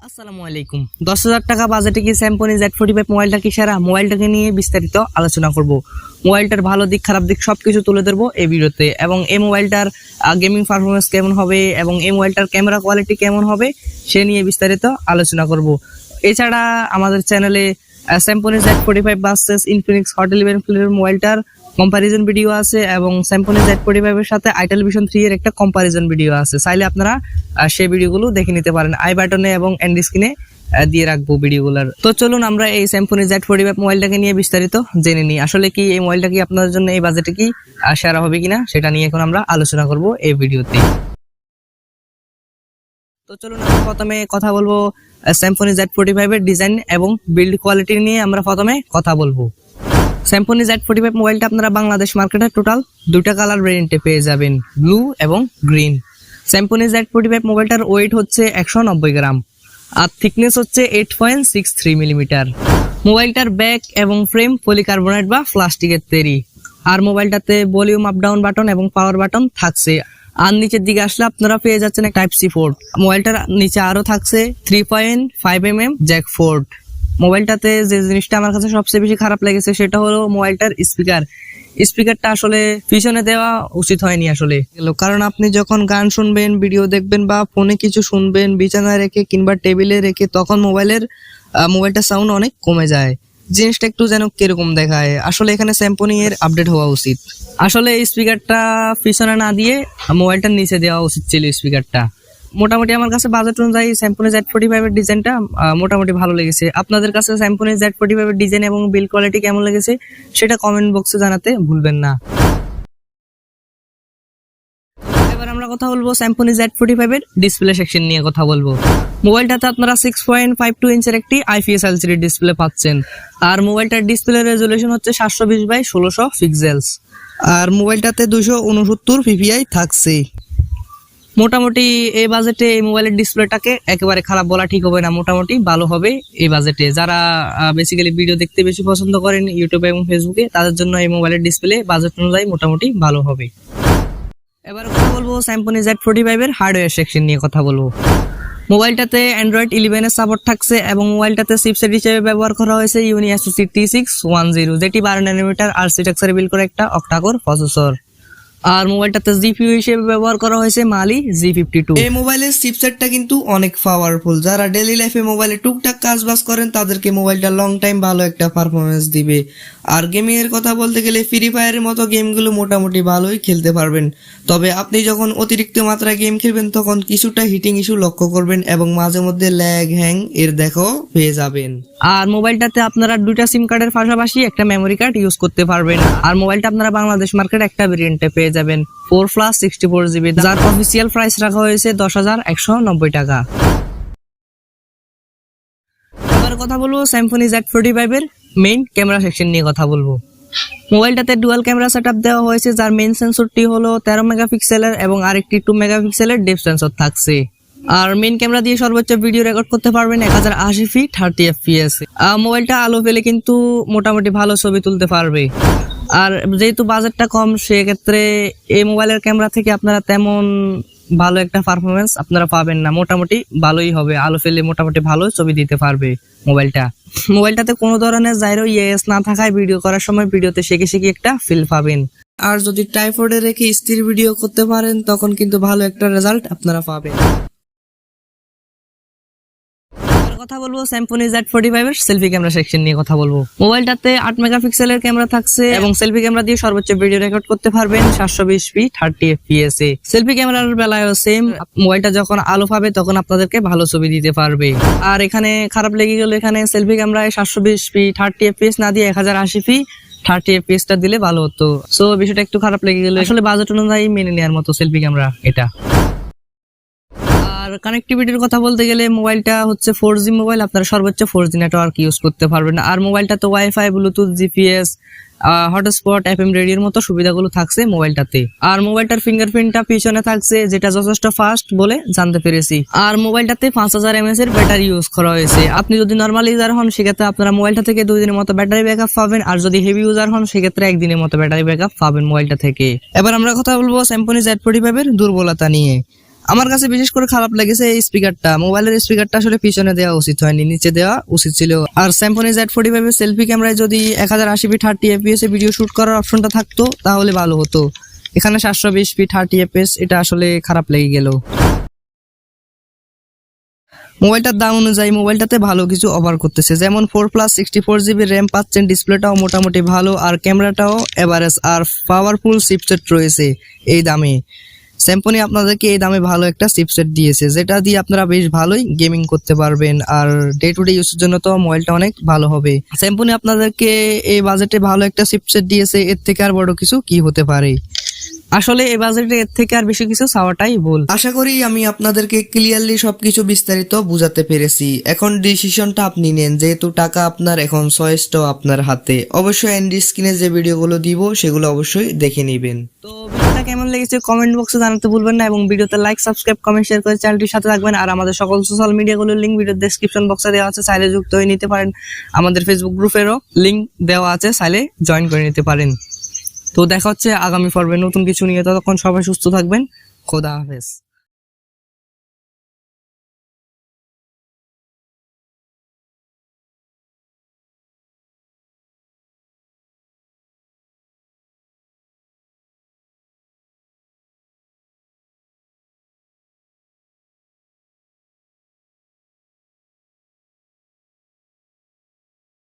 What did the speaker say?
আসসালামু আলাইকুম। 10,000 টাকা বাজেটে কি স্যামসং Z45 মোবাইলটা কি সেরা? মোবাইলটাকে নিয়ে বিস্তারিত আলোচনা করব। মোবাইলটার ভালো দিক খারাপ দিক সবকিছু তুলে ধরবো এই ভিডিওতে, এবং এই মোবাইলটার গেমিং পারফরমেন্স কেমন হবে এবং এই মোবাইলটার ক্যামেরা কোয়ালিটি কেমন হবে সে নিয়ে বিস্তারিত আলোচনা করব। এছাড়া আমাদের চ্যানেলে Samsung Z45 versus Infinix hot 11 ফ্লিপের মোবাইলটার কম্পারিজন ভিডিও আছে এবং স্যামসং Z45 এর সাথে আইটেল ভিশন 3 এর একটা কম্পারিজন ভিডিও আছে। চাইলে আপনারা সেই ভিডিওগুলো দেখে নিতে পারেন। আই বাটনে এবং এন্ড স্ক্রিনে দিয়ে রাখবো ভিডিওগুলোর। তো চলুন আমরা এই স্যামসং Z45 মোবাইলটাকে নিয়ে বিস্তারিত জেনে নিই। আসলে কি এই মোবাইলটা কি আপনাদের জন্য এই বাজেটে কি সেরা হবে কিনা সেটা নিয়ে এখন আমরা আলোচনা করব এই ভিডিওতে। তো চলুন আমরা প্রথমে কথা বলবো স্যামসং Z45 এর ডিজাইন এবং বিল্ড কোয়ালিটি নিয়ে আমরা প্রথমে কথা বলবো। স্যামসং Z45 মোবাইলটা আপনারা বাংলাদেশ মার্কেটে টোটাল দুইটা কালার ভেরিয়েন্টে পেয়ে যাবেন, ব্লু এবং গ্রিন। স্যামসং Z45 মোবাইলটার ওয়েট হচ্ছে 190 গ্রাম আর থিকনেস হচ্ছে 8.63 মিলিমিটার। মোবাইলটার ব্যাক এবং ফ্রেম পলিকার্বনেট বা প্লাস্টিকের তৈরি। আর মোবাইলটাতে ভলিউম আপ ডাউন বাটন এবং পাওয়ার বাটন থাকছে। আর নিচের দিকে আসলে আপনারা পেয়ে যাচ্ছেন টাইপ সি পোর্ট। মোবাইলটার নিচে আরো থাকছে 3.5mm জ্যাক পোর্ট। মোবাইলটাতে যে জিনিসটা আমার কাছে সবচেয়ে বেশি খারাপ লেগেছে সেটা হলো মোবাইলটার স্পিকারটা আসলে পিছনে দেওয়া উচিত হয়নি আসলে, কারণ আপনি যখন গান শুনবেন, ভিডিও দেখবেন বা ফোনে কিছু শুনবেন বিছানায় রেখে কিংবা টেবিলে রেখে, তখন মোবাইলটার সাউন্ড অনেক কমে যায়। জিনিসটা একটু যেন কিরকম দেখায়। আসলে এখানে স্যামসং এর আপডেট হওয়া উচিত। আসলে এই স্পিকারটা পিছনে না দিয়ে মোবাইলটার নিচে দেওয়া উচিত ছিল স্পিকারটা। মোটামুটি আমার কাছে বাজেট অনুযায়ী স্যামসং Z45 এর ডিজাইনটা মোটামুটি ভালো লেগেছে। আপনাদের কাছে স্যামসং Z45 এর ডিজাইন এবং বিল্ড কোয়ালিটি কেমন লেগেছে সেটা কমেন্ট বক্সে জানাতে ভুলবেন না। এবার আমরা কথা বলবো স্যামসং Z45 এর ডিসপ্লে সেকশন নিয়ে কথা বলবো। মোবাইলটাতে আপনারা 6.52 ইঞ্চের একটি IPS LCD ডিসপ্লে পাচ্ছেন। আর মোবাইলটার ডিসপ্লে রেজুলেশন হচ্ছে 720x1600 পিক্সেলস। আর মোবাইলটাতে 269 PPI থাকছে। মোটামুটি এই বাজেটে এই মোবাইলের ডিসপ্লেটাকে একেবারে খারাপ বলা ঠিক হবে না, মোটামুটি ভালো হবে এই বাজেটে। যারা বেসিক্যালি ভিডিও দেখতে বেশি পছন্দ করেন ইউটিউবে এবং ফেসবুকে, তাদের জন্য এই মোবাইলের ডিসপ্লে বাজেট অনুযায়ী মোটামুটি ভালো হবে। এবার কথা বলবো স্যামসং Z45 এর হার্ডওয়্যার সেকশন নিয়ে কথা বলবো। মোবাইলটাতে অ্যান্ড্রয়েড 11 এর সাপোর্ট থাকছে এবং মোবাইলটাতে চিপসেট হিসেবে ব্যবহার করা হয়েছে UniSoC T610, যেটি 12 ন্যানোমিটার আর্কিটেকচারে বিল্ড করা একটা অক্টা-কোর প্রসেসর। আর মোবাইলটাতে জিপিইউ হিসেবে ব্যবহার করা হয়েছে মালি G52। এই মোবাইলের চিপসেটটা কিন্তু অনেক পাওয়ারফুল। যারা ডেইলি লাইফে মোবাইলে টুকটাক কাজবাজ করেন তাদেরকে মোবাইলটা লং টাইম ভালো একটা পারফরমেন্স দিবে। আর গেমিং এর কথা বলতে গেলে ফ্রি ফায়ারের মতো গেমগুলো মোটামুটি ভালোই খেলতে পারবেন। তবে আপনি যখন অতিরিক্ত মাত্রায় গেম খেলবেন তখন কিছুটা হিটিং ইস্যু লক্ষ্য করবেন এবং মাঝে মধ্যে ল্যাগ হ্যাং এর দেখাও পেয়ে যাবেন। আর মোবাইলটাতে আপনারা দুইটা সিম কার্ডের পাশাপাশি একটা মেমোরি কার্ড ইউজ করতে পারবেন। আর মোবাইলটা আপনারা বাংলাদেশ মার্কেট একটা ভেরিয়েন্টে পেয়ে যাবেন 4+64GB, যার অফিসিয়াল প্রাইস রাখা হয়েছে 10,190 টাকা। এবার কথা বলবো স্যামসং Z45 এর মেইন ক্যামেরা সেকশন নিয়ে কথা বলবো। মোবাইলটাতে ডুয়াল ক্যামেরা সেটআপ দেওয়া হয়েছে, যার মেইন সেন্সরটি হলো 13 মেগাপিক্সেলের এবং আরেকটি 2 মেগাপিক্সেলের ডেপথ সেন্সর থাকছে। আর মেইন ক্যামেরা দিয়ে সর্বোচ্চ ভিডিও রেকর্ড করতে পারবেন 1080p 30fps। মোবাইলটা আলো পেলে কিন্তু মোটামুটি ভালো ছবি তুলতে পারবে। আর যেহেতু বাজেটটা কম, সেক্ষেত্রে এই মোবাইলের ক্যামেরা থেকে আপনারা তেমন ভালো একটা পারফরমেন্স আপনারা পাবেন না। মোটামুটি ভালোই হবে, আলো ফেলে মোটামুটি ভালো ছবি দিতে পারবে মোবাইলটাতে কোনো ধরনের জাইরো ইএস না থাকায় ভিডিও করার সময় ভিডিওতে শেখে একটা ফিল পাবেন। আর যদি ট্রাইপডে রেখে স্থির ভিডিও করতে পারেন তখন কিন্তু ভালো একটা রেজাল্ট আপনারা পাবেন। কথা বলবো স্যামসং Z45 এর সেলফি ক্যামেরা সেকশন নিয়ে কথা বলবো। মোবাইলটাতে 8 মেগাপিক্সেলের ক্যামেরা থাকছে এবং সেলফি ক্যামেরা দিয়ে সর্বোচ্চ ভিডিও রেকর্ড করতে পারবেন 720p 30fps এ। সেলফি ক্যামেরার বেলায়ও সেম, মোবাইলটা যখন আলো পাবে তখন আপনাদেরকে ভালো ছবি দিতে পারবে। আর এখানে খারাপ লেগে গেল, এখানে সেলফি ক্যামেরায় 720p 30fps না দিয়ে 1080p 30fps টা দিলে ভালো হতো। সো বিষয়টা একটু খারাপ লেগে গেল। আসলে বাজেট অনুযায়ী মেনে নেওয়ার মতো সেলফি ক্যামেরা এটা। আর কানেক্টিভিটির কথা বলতে গেলে মোবাইলটা হচ্ছে 4G মোবাইল, আপনারা সর্বোচ্চ 4G নেটওয়ার্ক ইউজ করতে পারবেন। আর মোবাইলটাতে WiFi, Bluetooth, GPS, hotspot, FM রেডিওর মতো সুবিধাগুলো থাকছে মোবাইলটাতে। আর মোবাইলটার ফিঙ্গারপ্রিন্টটা পিছনে থাকছে, যেটা যথেষ্ট ফাস্ট বলে জানতে পেরেছি। আর মোবাইলটাতে 5000 mAh এর ব্যাটারি ইউজ করা হয়েছে। আপনি যদি নর্মাল ইউজার হন সেক্ষেত্রে আপনারা মোবাইলটা থেকে 2 দিনের মতো ব্যাটারি ব্যাকআপ পাবেন, আর যদি হেভি ইউজার হন সেক্ষেত্রে 1 দিনের মতো ব্যাটারি ব্যাকআপ পাবেন মোবাইলটা থেকে। এবার আমরা কথা বলবো স্যামসং Z45 এর দুর্বলতা নিয়ে। আমার কাছে বিশেষ করে খারাপ লেগেছে এই স্পিকারটা। মোবাইলের স্পিকারটা আসলে পিছনে দেওয়া উচিত হয়নি, নিচে দেওয়া উচিত ছিল। আর Symphony Z45 এর সেলফি ক্যামেরায় যদি 1080p 30 fps এ ভিডিও শুট করার অপশনটা থাকতো তাহলে ভালো হতো। এখানে 720p 30 fps, এটা আসলে খারাপ লেগে গেল। মোবাইলটার দাম অনুযায়ী মোবাইলটাতে ভালো কিছু অফার করতেছে, যেমন 4+64GB র্যাম পাচ্ছেন, ডিসপ্লেটাও মোটামুটি ভালো, আর ক্যামেরাটাও এভারেজ, আর পাওয়ারফুল চিপসেট রয়েছে এই দামে। Symphony আপনাদেরকে এই দামে ভালো একটা চিপসেট দিয়েছে, যেটা দিয়ে আপনারা বেশ ভালোই গেমিং করতে পারবেন, আর ডে টু ডে ইউজের জন্য তো মোবাইলটা অনেক ভালো হবে। Symphony আপনাদেরকে এই বাজেটে ভালো একটা চিপসেট দিয়েছে, এর থেকে আর বড় কিছু কি হতে পারে। আসলে এই বাজেটে এর থেকে আর বেশি কিছু চাওয়াটাই ভুল। আশা করি আমি আপনাদেরকে ক্লিয়ারলি সবকিছু বিস্তারিত বুঝাতে পেরেছি। এখন ডিসিশনটা আপনি নেন, যেহেতু টাকা আপনার, এখন চয়েসটাও আপনার হাতে। অবশ্যই এন্ড স্ক্রিনে যে ভিডিওগুলো দিব সেগুলো অবশ্যই দেখে নেবেন। তো ভিডিওটা কেমন লেগেছে কমেন্ট বক্সে জানাতে ভুলবেন না, এবং ভিডিওতে লাইক, সাবস্ক্রাইব, কমেন্ট, শেয়ার করে চ্যানেলটির সাথে থাকবেন। আর আমাদের সকল সোশ্যাল মিডিয়াগুলোর লিংক ভিডিওর ডেসক্রিপশন বক্সে দেওয়া আছে, চাইলে যুক্ত হয়ে নিতে পারেন। আমাদের ফেসবুক গ্রুপেরও লিংক দেওয়া আছে, চাইলে জয়েন করে নিতে পারেন। তো দেখা হচ্ছে আগামী পর্বে নতুন কিছু নিয়ে। ততক্ষণ সবাই সুস্থ থাকবেন। খোদা হাফেজ।